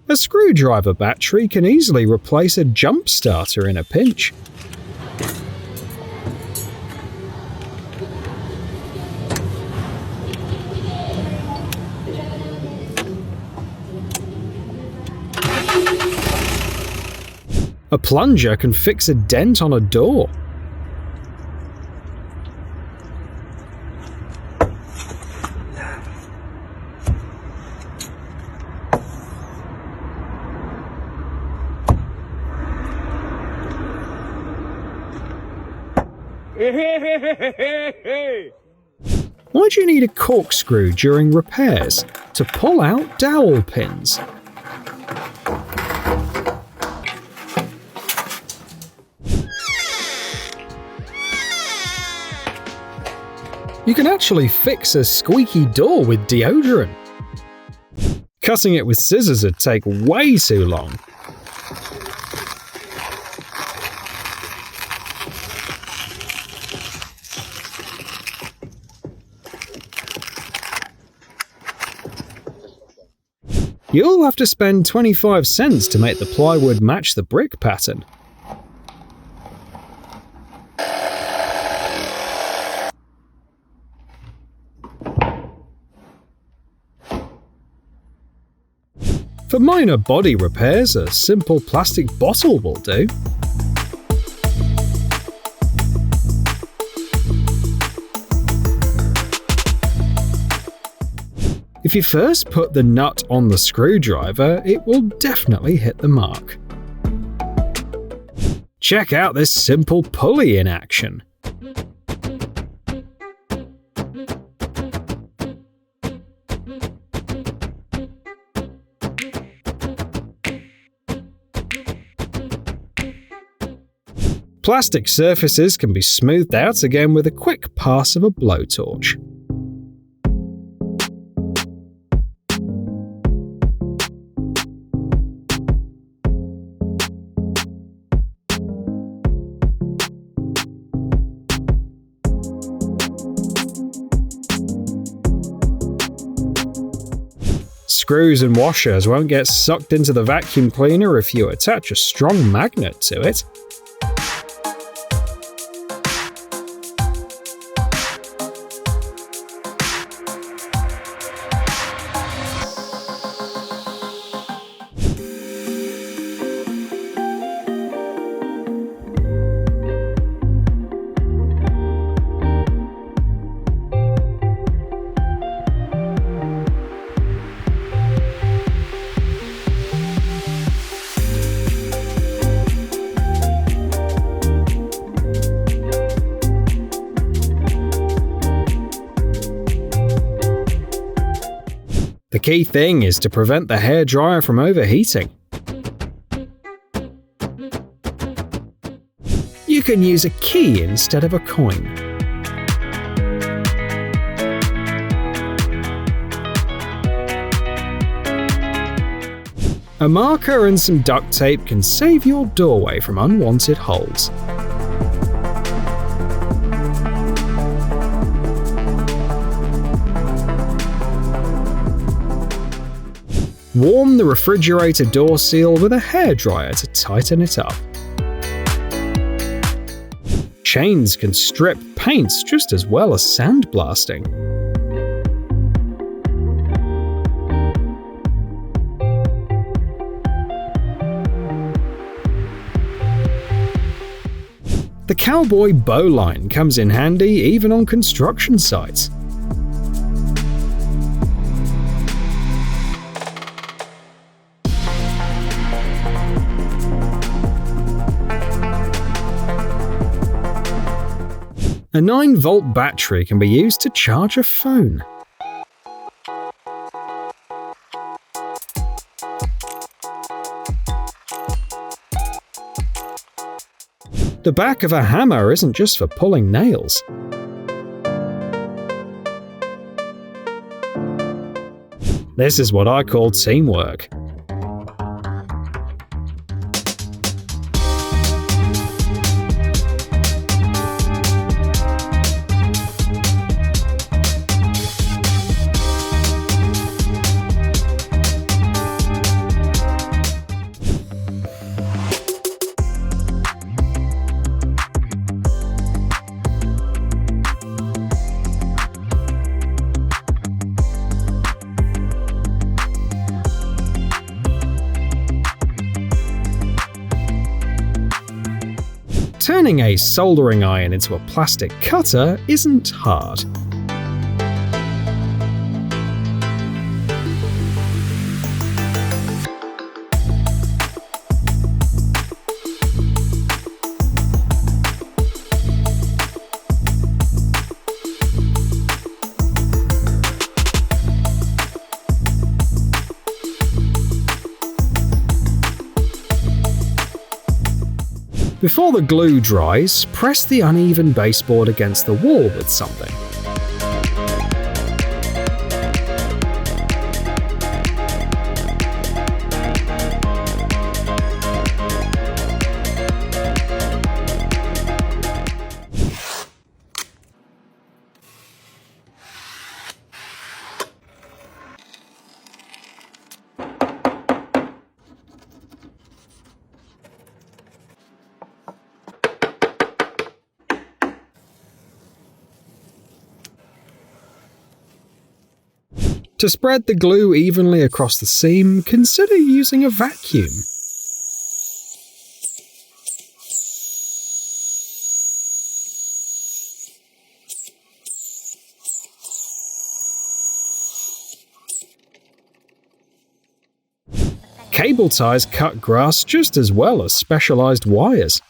A screwdriver battery can easily replace a jump starter in a pinch. A plunger can fix a dent on a door. Why do you need a corkscrew during repairs? To pull out dowel pins. You can actually fix a squeaky door with deodorant. Cutting it with scissors would take way too long. You'll have to spend 25 cents to make the plywood match the brick pattern. For minor body repairs, a simple plastic bottle will do. If you first put the nut on the screwdriver, it will definitely hit the mark. Check out this simple pulley in action. Plastic surfaces can be smoothed out again with a quick pass of a blowtorch. Screws and washers won't get sucked into the vacuum cleaner if you attach a strong magnet to it. The key thing is to prevent the hairdryer from overheating. You can use a key instead of a coin. A marker and some duct tape can save your doorway from unwanted holes. Warm the refrigerator door seal with a hairdryer to tighten it up. Chains can strip paints just as well as sandblasting. The cowboy bowline comes in handy even on construction sites. A 9-volt battery can be used to charge a phone. The back of a hammer isn't just for pulling nails. This is what I call teamwork. Turning a soldering iron into a plastic cutter isn't hard. Before the glue dries, press the uneven baseboard against the wall with something. To spread the glue evenly across the seam, consider using a vacuum. Cable ties cut grass just as well as specialized wires.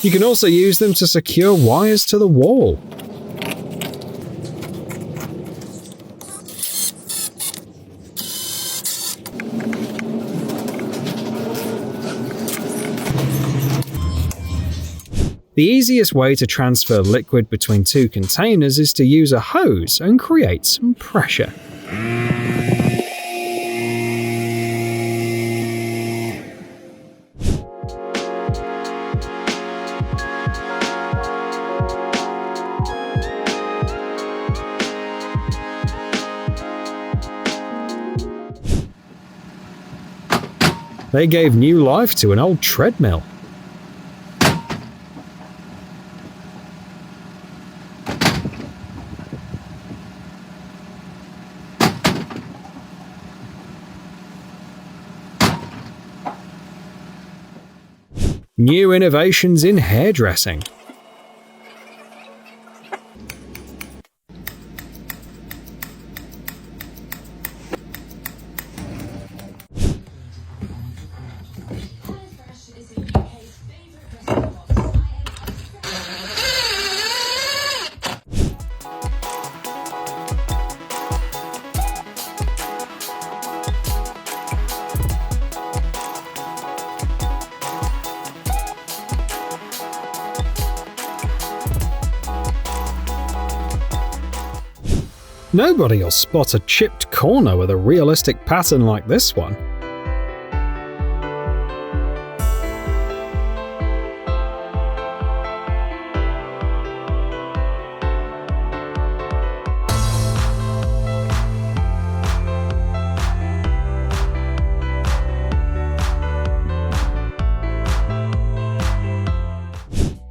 You can also use them to secure wires to the wall. The easiest way to transfer liquid between two containers is to use a hose and create some pressure. They gave new life to an old treadmill. New innovations in hairdressing. Nobody will spot a chipped corner with a realistic pattern like this one.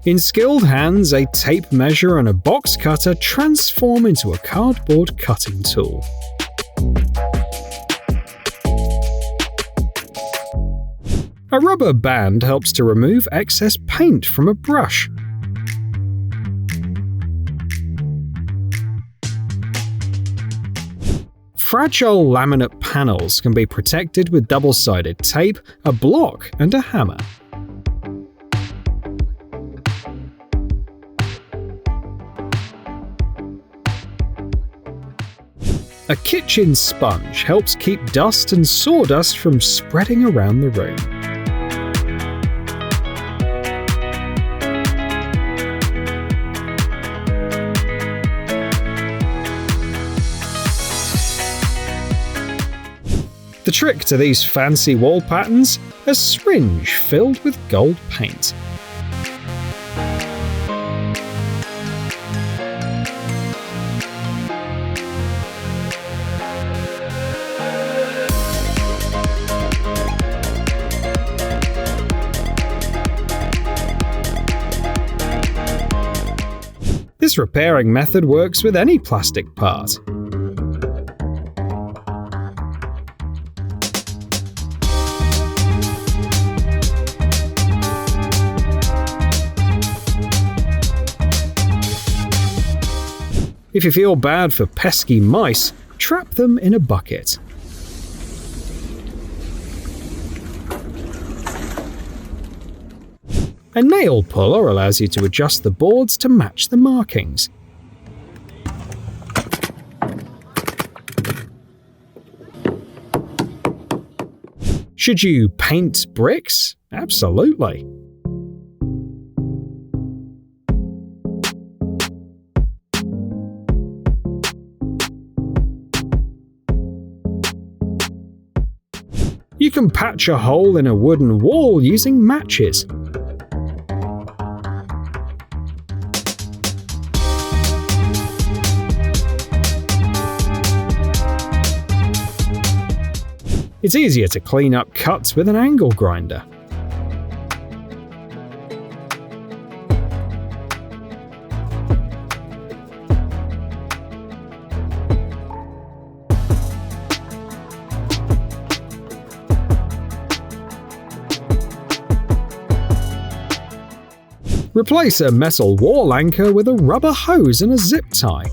In skilled hands, a tape measure and a box cutter transform into a cardboard cutting tool. A rubber band helps to remove excess paint from a brush. Fragile laminate panels can be protected with double-sided tape, a block, and a hammer. A kitchen sponge helps keep dust and sawdust from spreading around the room. The trick to these fancy wall patterns? A syringe filled with gold paint. This repairing method works with any plastic part. If you feel bad for pesky mice, trap them in a bucket. A nail puller allows you to adjust the boards to match the markings. Should you paint bricks? Absolutely. You can patch a hole in a wooden wall using matches. It's easier to clean up cuts with an angle grinder. Replace a metal wall anchor with a rubber hose and a zip tie.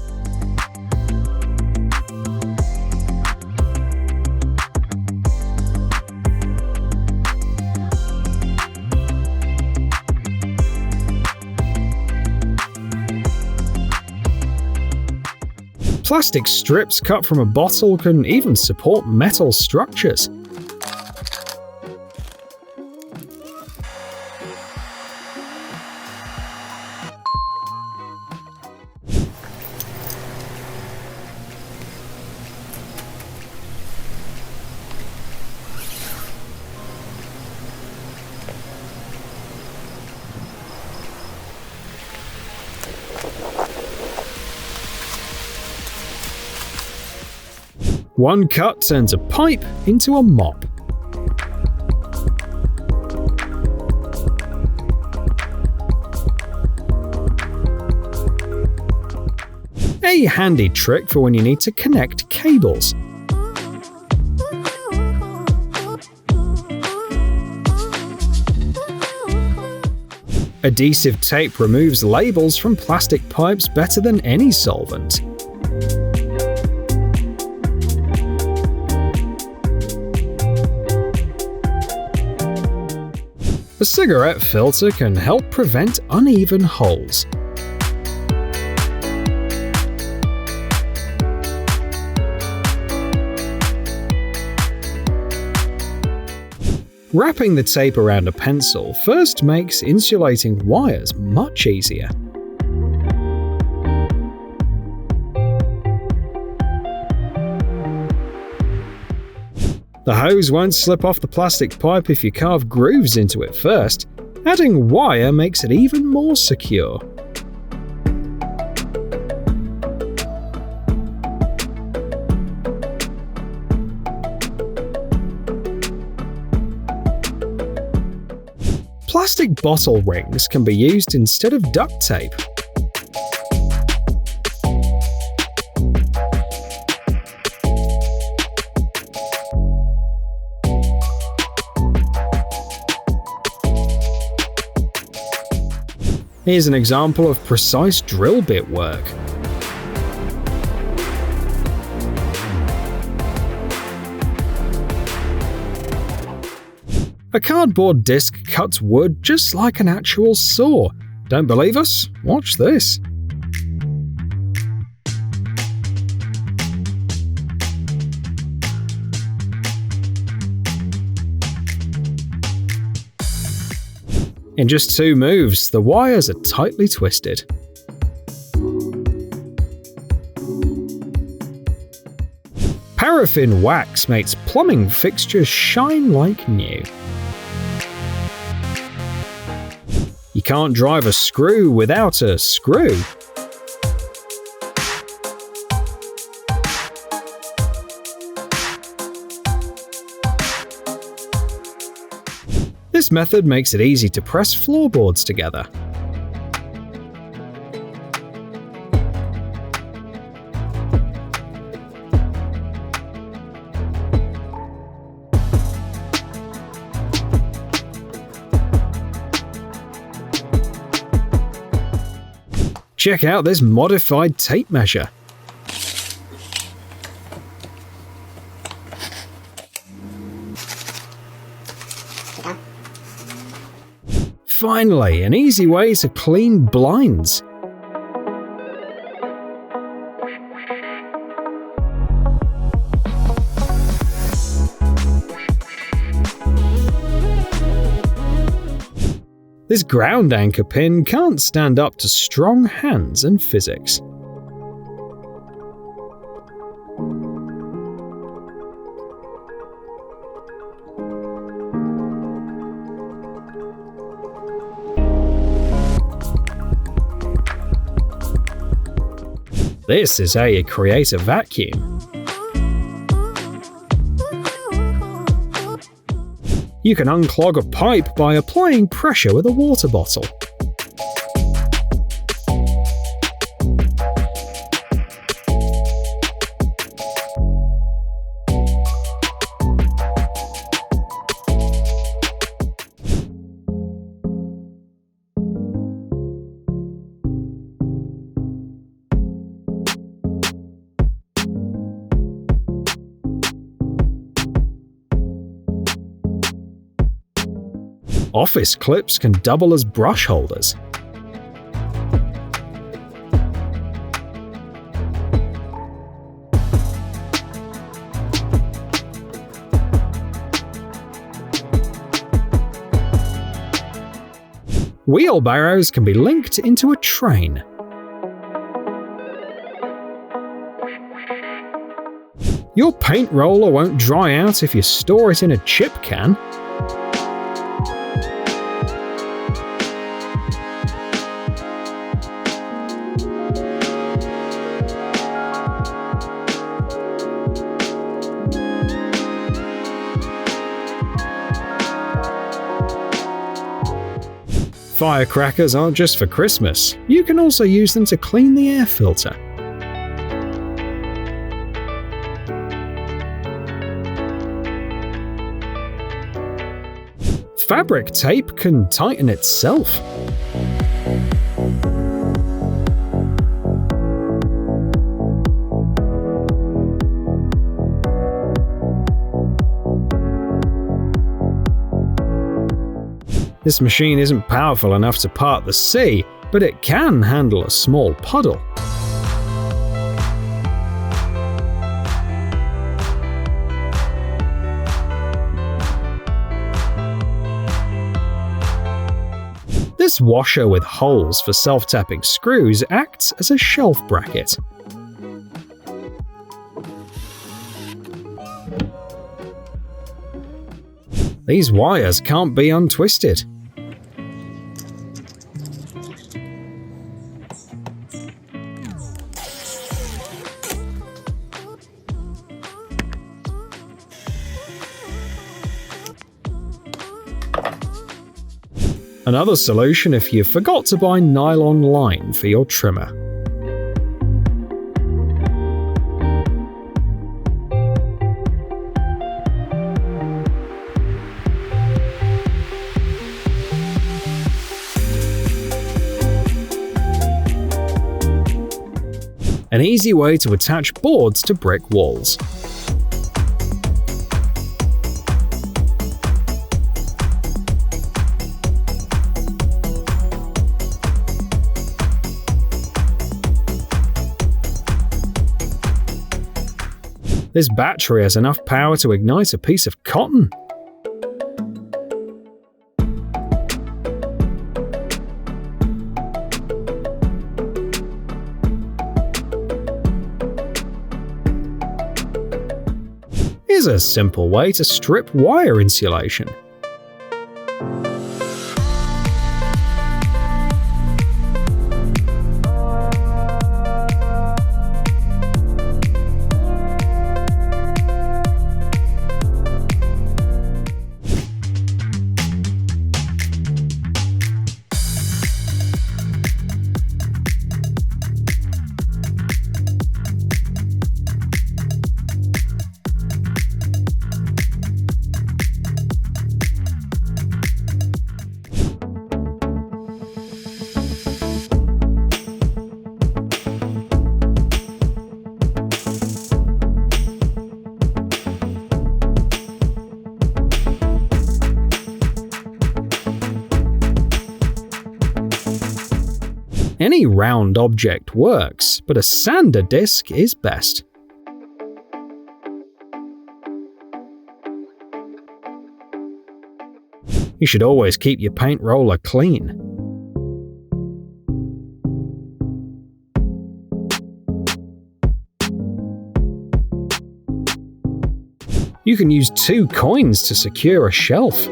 Plastic strips cut from a bottle can even support metal structures. One cut turns a pipe into a mop. A handy trick for when you need to connect cables. Adhesive tape removes labels from plastic pipes better than any solvent. A cigarette filter can help prevent uneven holes. Wrapping the tape around a pencil first makes insulating wires much easier. The hose won't slip off the plastic pipe if you carve grooves into it first. Adding wire makes it even more secure. Plastic bottle rings can be used instead of duct tape. Here's an example of precise drill bit work. A cardboard disc cuts wood just like an actual saw. Don't believe us? Watch this. In just 2 moves, the wires are tightly twisted. Paraffin wax makes plumbing fixtures shine like new. You can't drive a screw without a screw. This method makes it easy to press floorboards together. Check out this modified tape measure. Finally, an easy way to clean blinds. This ground anchor pin can't stand up to strong hands and physics. This is how you create a vacuum. You can unclog a pipe by applying pressure with a water bottle. Office clips can double as brush holders. Wheelbarrows can be linked into a train. Your paint roller won't dry out if you store it in a chip can. Firecrackers aren't just for Christmas. You can also use them to clean the air filter. Fabric tape can tighten itself. This machine isn't powerful enough to part the sea, but it can handle a small puddle. This washer with holes for self-tapping screws acts as a shelf bracket. These wires can't be untwisted. Another solution if you forgot to buy nylon line for your trimmer. An easy way to attach boards to brick walls. This battery has enough power to ignite a piece of cotton. Here's a simple way to strip wire insulation. Any round object works, but a sander disc is best. You should always keep your paint roller clean. You can use 2 coins to secure a shelf.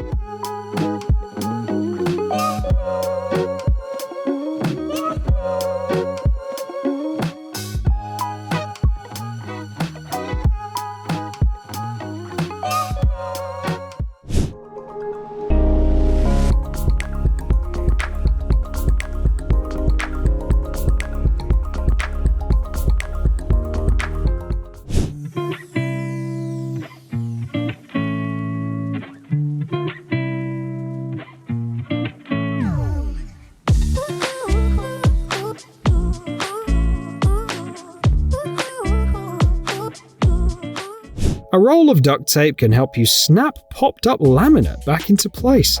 A roll of duct tape can help you snap popped-up laminate back into place.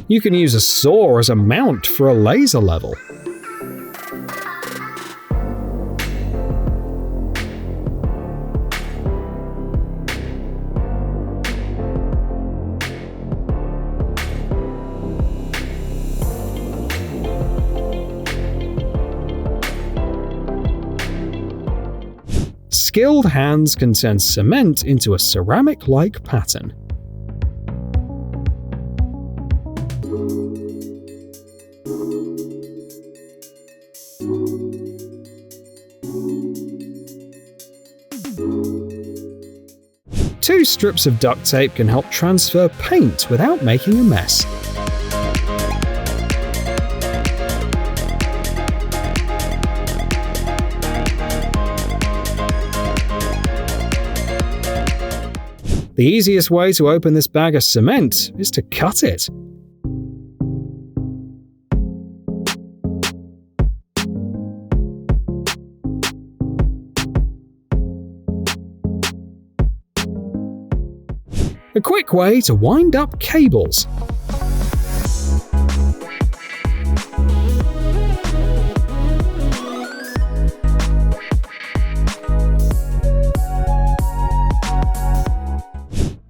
You can use a saw as a mount for a laser level. Skilled hands can turn cement into a ceramic-like pattern. Two strips of duct tape can help transfer paint without making a mess. The easiest way to open this bag of cement is to cut it. A quick way to wind up cables.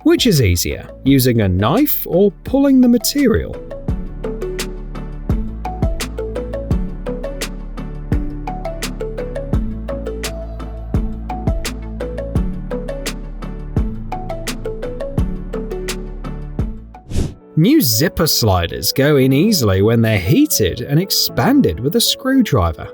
Which is easier, using a knife or pulling the material? New zipper sliders go in easily when they're heated and expanded with a screwdriver.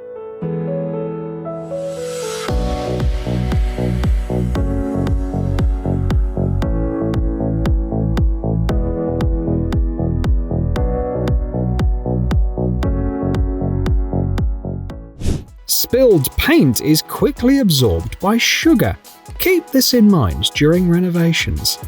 Spilled paint is quickly absorbed by sugar. Keep this in mind during renovations.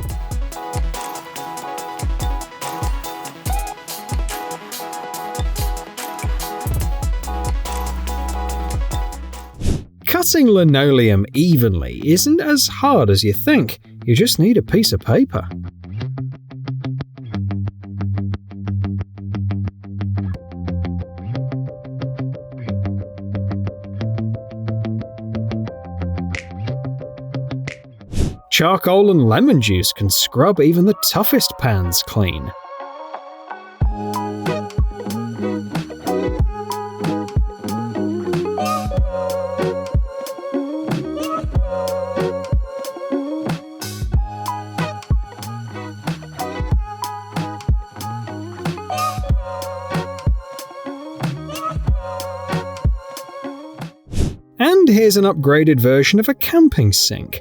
Cutting linoleum evenly isn't as hard as you think. You just need a piece of paper. Charcoal and lemon juice can scrub even the toughest pans clean. And here's an upgraded version of a camping sink.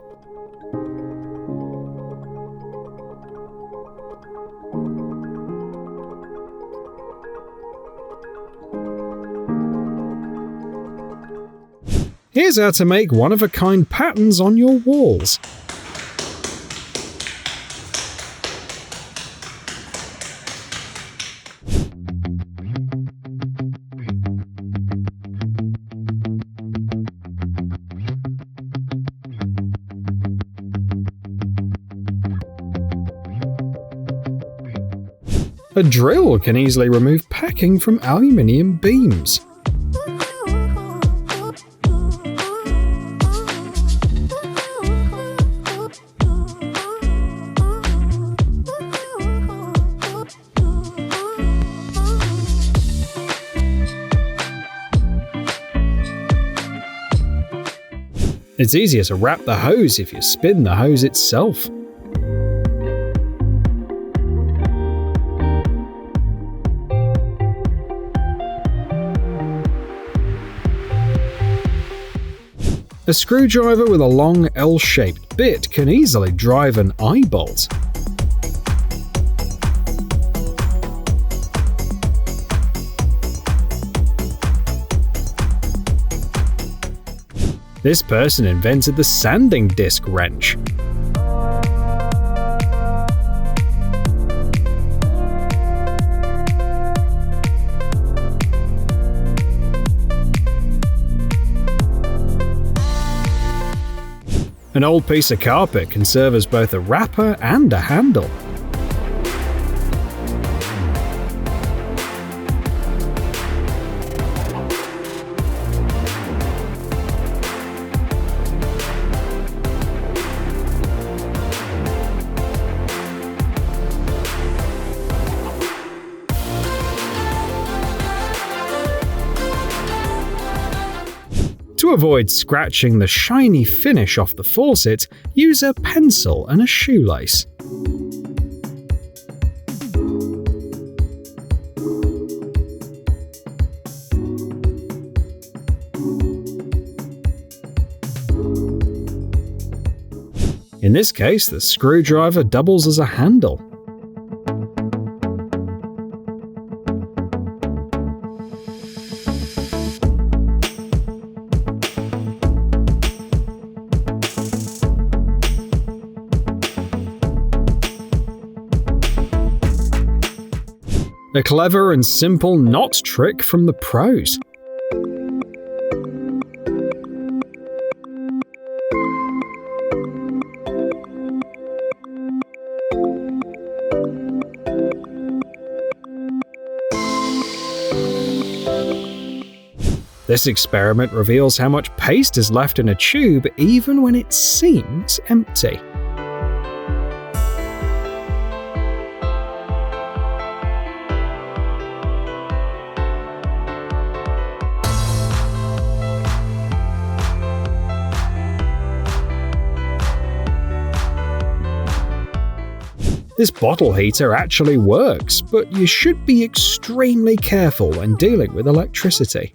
Here's how to make one-of-a-kind patterns on your walls. A drill can easily remove packing from aluminium beams. It's easier to wrap the hose if you spin the hose itself. A screwdriver with a long L-shaped bit can easily drive an eye bolt. This person invented the sanding disc wrench. An old piece of carpet can serve as both a wrapper and a handle. To avoid scratching the shiny finish off the faucet, use a pencil and a shoelace. In this case, the screwdriver doubles as a handle. A clever and simple knot trick from the pros. This experiment reveals how much paste is left in a tube even when it seems empty. This bottle heater actually works, but you should be extremely careful when dealing with electricity.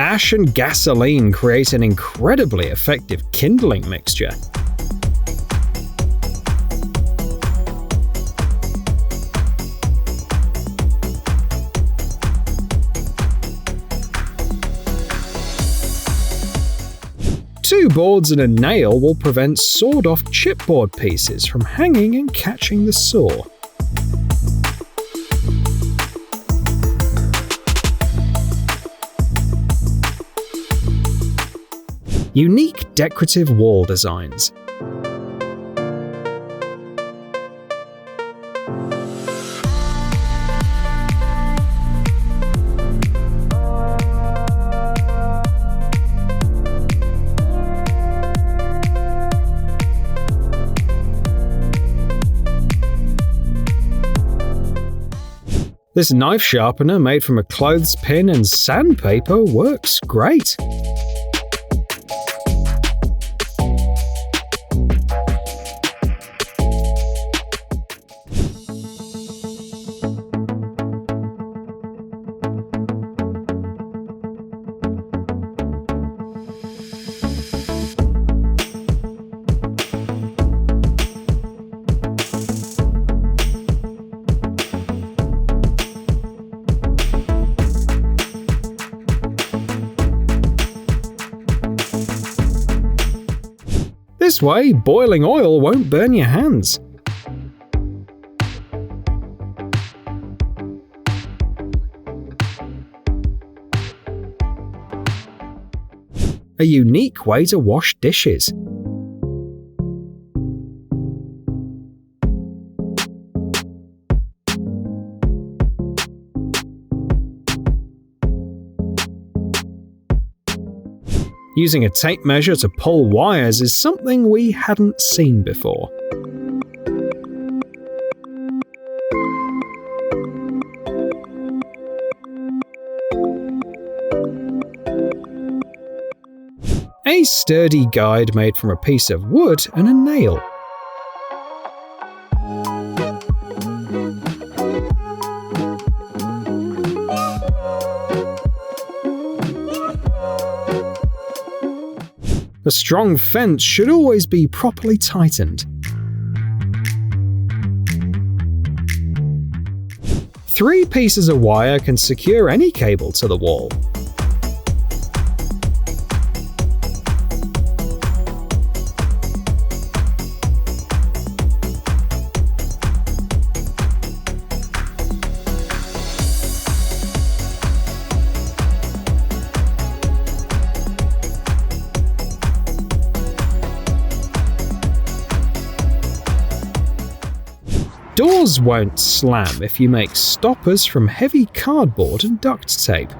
Ash and gasoline create an incredibly effective kindling mixture. Two boards and a nail will prevent sawed-off chipboard pieces from hanging and catching the saw. Unique decorative wall designs. This knife sharpener made from a clothespin and sandpaper works great. This way, boiling oil won't burn your hands. a unique way to wash dishes. Using a tape measure to pull wires is something we hadn't seen before. A sturdy guide made from a piece of wood and a nail. A strong fence should always be properly tightened. 3 pieces of wire can secure any cable to the wall. Doors won't slam if you make stoppers from heavy cardboard and duct tape.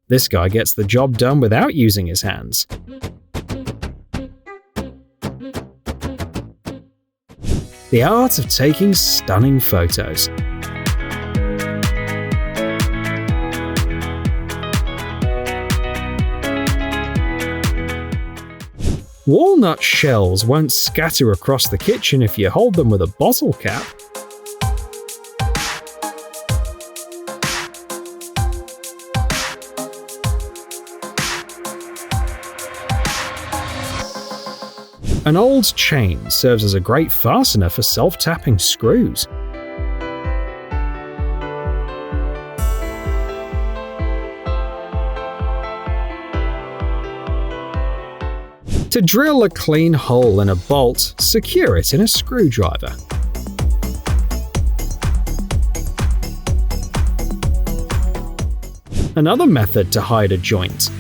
This guy gets the job done without using his hands. The art of taking stunning photos. Walnut shells won't scatter across the kitchen if you hold them with a bottle cap. An old chain serves as a great fastener for self-tapping screws. To drill a clean hole in a bolt, secure it in a screwdriver. Another method to hide a joint.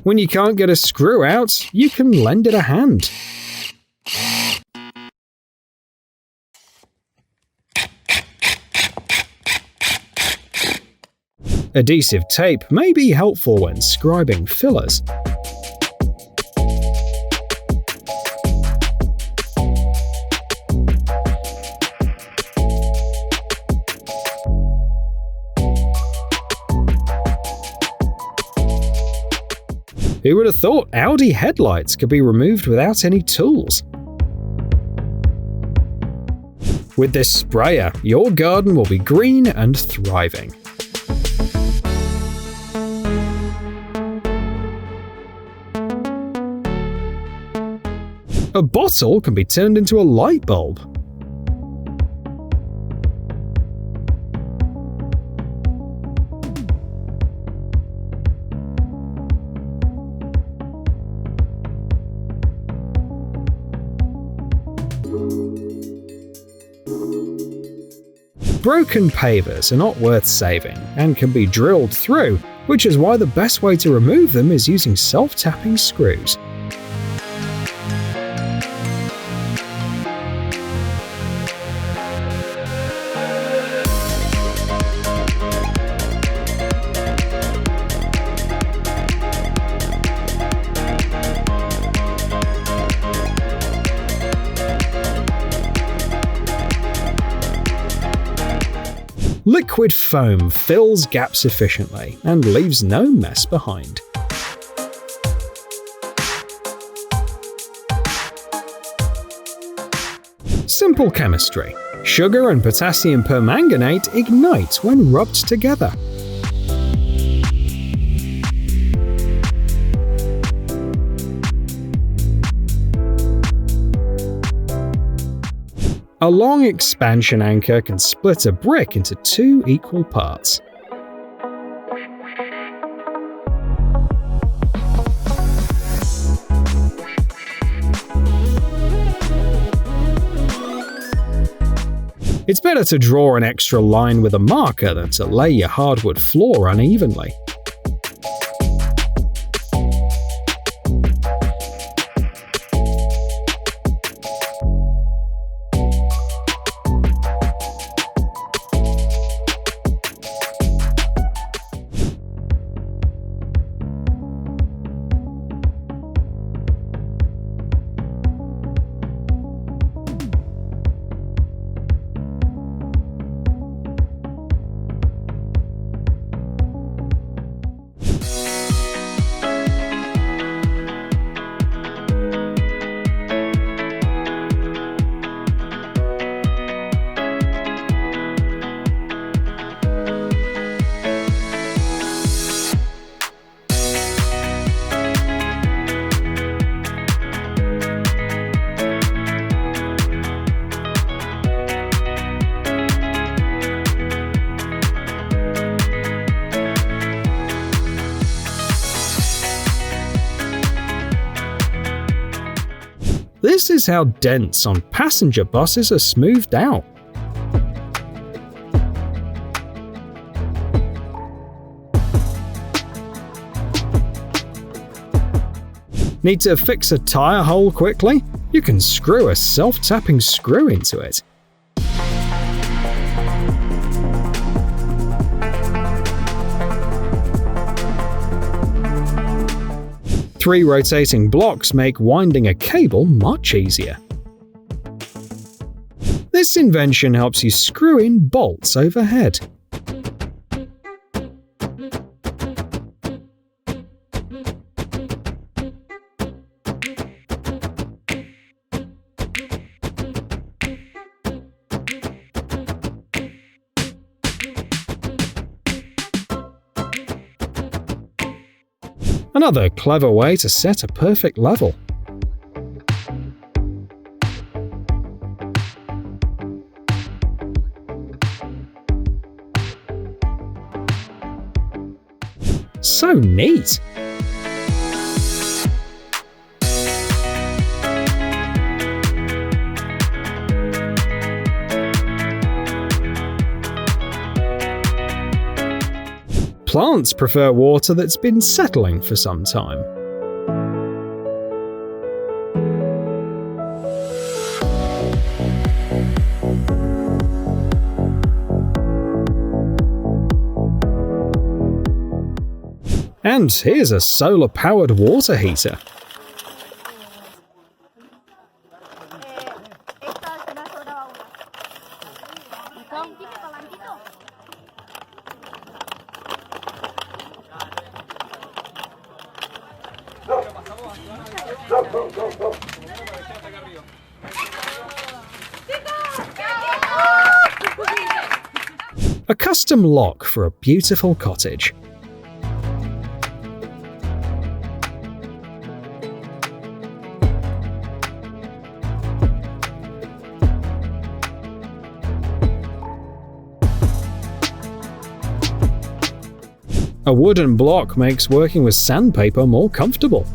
When you can't get a screw out, you can lend it a hand. Adhesive tape may be helpful when scribing fillers. Who would have thought Audi headlights could be removed without any tools? With this sprayer, your garden will be green and thriving. A bottle can be turned into a light bulb. Broken pavers are not worth saving and can be drilled through, which is why the best way to remove them is using self-tapping screws. Liquid foam fills gaps efficiently and leaves no mess behind. Simple chemistry. Sugar and potassium permanganate ignite when rubbed together. A long expansion anchor can split a brick into 2 equal parts. It's better to draw an extra line with a marker than to lay your hardwood floor unevenly. This is how dents on passenger buses are smoothed out. Need to fix a tire hole quickly? You can screw a self-tapping screw into it. Three rotating blocks make winding a cable much easier. This invention helps you screw in bolts overhead. Another clever way to set a perfect level. So neat! Plants prefer water that's been settling for some time. And here's a solar-powered water heater. A custom lock for a beautiful cottage. A wooden block makes working with sandpaper more comfortable.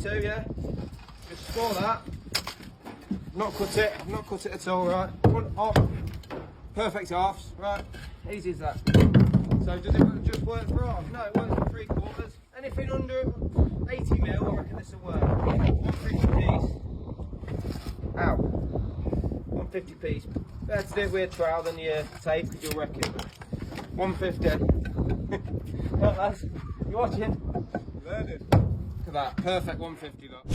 32, yeah. Just score that. Not cut it. I've not cut it at all, right? Front off. Perfect halves, right? Easy as that. So does it just work for halves? No, it works for 3/4. Anything under 80 mil, I reckon this will work. 150 piece. Ow. 150 piece. Better to do it with a trowel than your tape, because you'll wreck it. 150. Right, lads, you watching? Learning. Look at that, perfect 150 look.